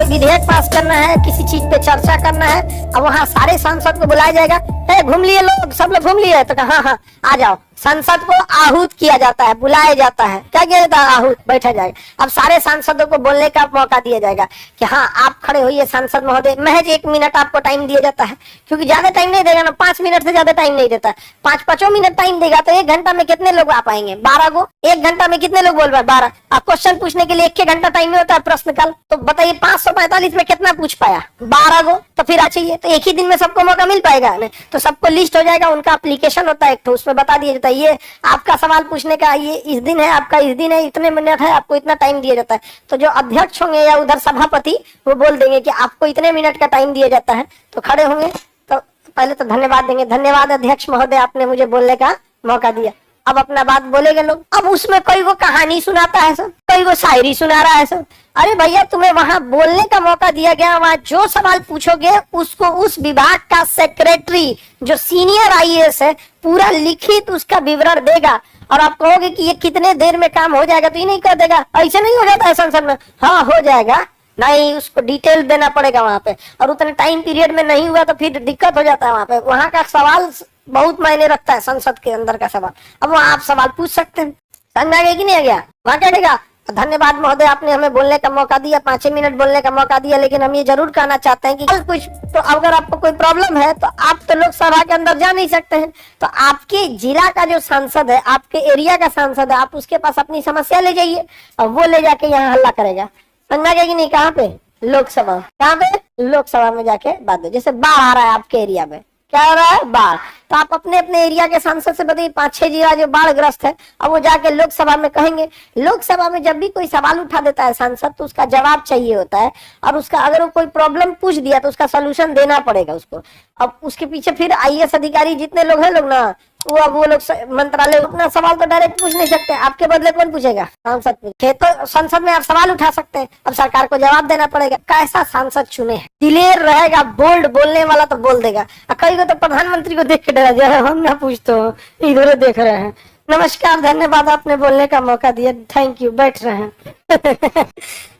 विधेयक पास करना है, किसी चीज पे चर्चा करना है, अब वहाँ सारे सांसद को बुलाया जाएगा। घूम लिए लोग, सब लोग घूम लिए, तो कहा हाँ आ जाओ। संसद को आहूत किया जाता है, बुलाया जाता है, क्या किया जाता है, आहूत, बैठा जाएगा। अब सारे सांसदों को बोलने का मौका दिया जाएगा कि हाँ आप खड़े होइए सांसद महोदय, महज 1 मिनट आपको टाइम दिया जाता है, क्योंकि ज्यादा टाइम नहीं देगा ना, 5 मिनट से ज्यादा टाइम नहीं देता। 5 मिनट टाइम देगा तो 1 घंटा में कितने लोग आ पाएंगे, 12 को। 1 घंटा में कितने लोग बोल रहे हैं, 12। अब क्वेश्चन पूछने के लिए 1 घंटा टाइम में होता है प्रश्नकाल, तो बताइए 545 में कितना पूछ पाया, 12 को। तो फिर चाहिए तो एक ही दिन में सबको मौका मिल पाएगा नहीं, तो सबको लिस्ट हो जाएगा, उनका एप्लीकेशन होता है एक, तो उसमें बता दिया जाता है ये आपका सवाल पूछने का ये इस दिन है, आपका इस दिन है, इतने मिनट है, आपको इतना टाइम दिया जाता है। तो जो अध्यक्ष होंगे या उधर सभापति वो बोल देंगे कि आपको इतने मिनट का टाइम दिया जाता है, तो खड़े होंगे। तो पहले तो धन्यवाद देंगे, धन्यवाद अध्यक्ष महोदय आपने मुझे बोलने का मौका दिया। अब अपना बात बोलेंगे लोग। अब उसमें कोई वो कहानी सुनाता है सब, कोई वो शायरी सुना रहा है सब। अरे भैया तुम्हें वहां बोलने का मौका दिया गया, वहां जो सवाल पूछोगे उसको उस विभाग का सेक्रेटरी जो सीनियर आईएएस है पूरा लिखित उसका विवरण देगा, और आप कहोगे कि ये कितने देर में काम हो जाएगा, तो ये नहीं कर देगा। ऐसे नहीं हो जाता है संसद में, हाँ हो जाएगा, नहीं उसको डिटेल देना पड़ेगा वहां पे, और उतने टाइम पीरियड में नहीं हुआ तो फिर दिक्कत हो जाता है। वहां पे वहां का सवाल बहुत मायने रखता है, संसद के अंदर का सवाल। अब वहाँ आप सवाल पूछ सकते हैं, समझ में आ गया कि नहीं आ गया। वहाँ क्या देगा, धन्यवाद महोदय आपने हमें बोलने का मौका दिया, 5 मिनट बोलने का मौका दिया, लेकिन हम ये जरूर कहना चाहते हैं कि कल कुछ तो अगर आपको कोई प्रॉब्लम है तो आप तो लोकसभा के अंदर जा नहीं सकते हैं, तो आपके जिला का जो सांसद है, आपके एरिया का सांसद है, आप उसके पास अपनी समस्या ले जाइए और वो ले जाके यहाँ हल्ला करेगा। समझ में आ गया कि नहीं। कहाँ पे, लोकसभा। कहाँ पे, लोकसभा में जाके बात दो। जैसे बाढ़ आ रहा है आपके एरिया में, क्या हो रहा है, बाढ़, तो आप अपने अपने एरिया के सांसद से बताइए 5-6 जिला जो बाढ़ ग्रस्त है, अब वो जाके लोकसभा में कहेंगे। लोकसभा में जब भी कोई सवाल उठा देता है सांसद तो उसका जवाब चाहिए होता है, और उसका अगर वो कोई प्रॉब्लम पूछ दिया तो उसका सोल्यूशन देना पड़ेगा उसको। अब उसके पीछे फिर आईएएस अधिकारी जितने लोग हैं लोग ना, वो लोग मंत्रालय अपना सवाल तो डायरेक्ट पूछ नहीं सकते, आपके बदले कौन पूछेगा, सांसद पूछे। तो संसद में आप सवाल उठा सकते हैं, अब सरकार को जवाब देना पड़ेगा। कैसा सांसद चुने, दिलेर रहेगा, बोल्ड, बोलने वाला तो बोल देगा। कई को तो प्रधानमंत्री को देख के डरा जाए, हम ना पूछते हो, इधर देख रहे हैं, नमस्कार धन्यवाद आपने बोलने का मौका दिया, थैंक यू, बैठ रहे हैं।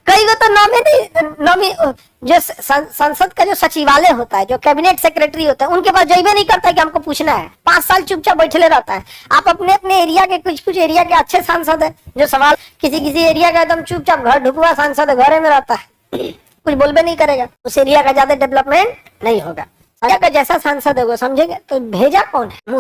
कई को तो नॉमी जो संसद का जो सचिवालय होता है, जो कैबिनेट सेक्रेटरी होता है, उनके पास जाइए नहीं करता है कि हमको पूछना है, 5 साल चुपचाप बैठे रहता है। आप अपने अपने एरिया के कुछ एरिया के अच्छे सांसद है जो सवाल, किसी एरिया का एकदम चुपचाप घर ढुकवा सांसद है, घरे में रहता है, कुछ बोलबे नहीं करेगा, उस एरिया का ज्यादा डेवलपमेंट नहीं होगा। जैसा सांसद है वो समझेंगे, तो भेजा कौन है।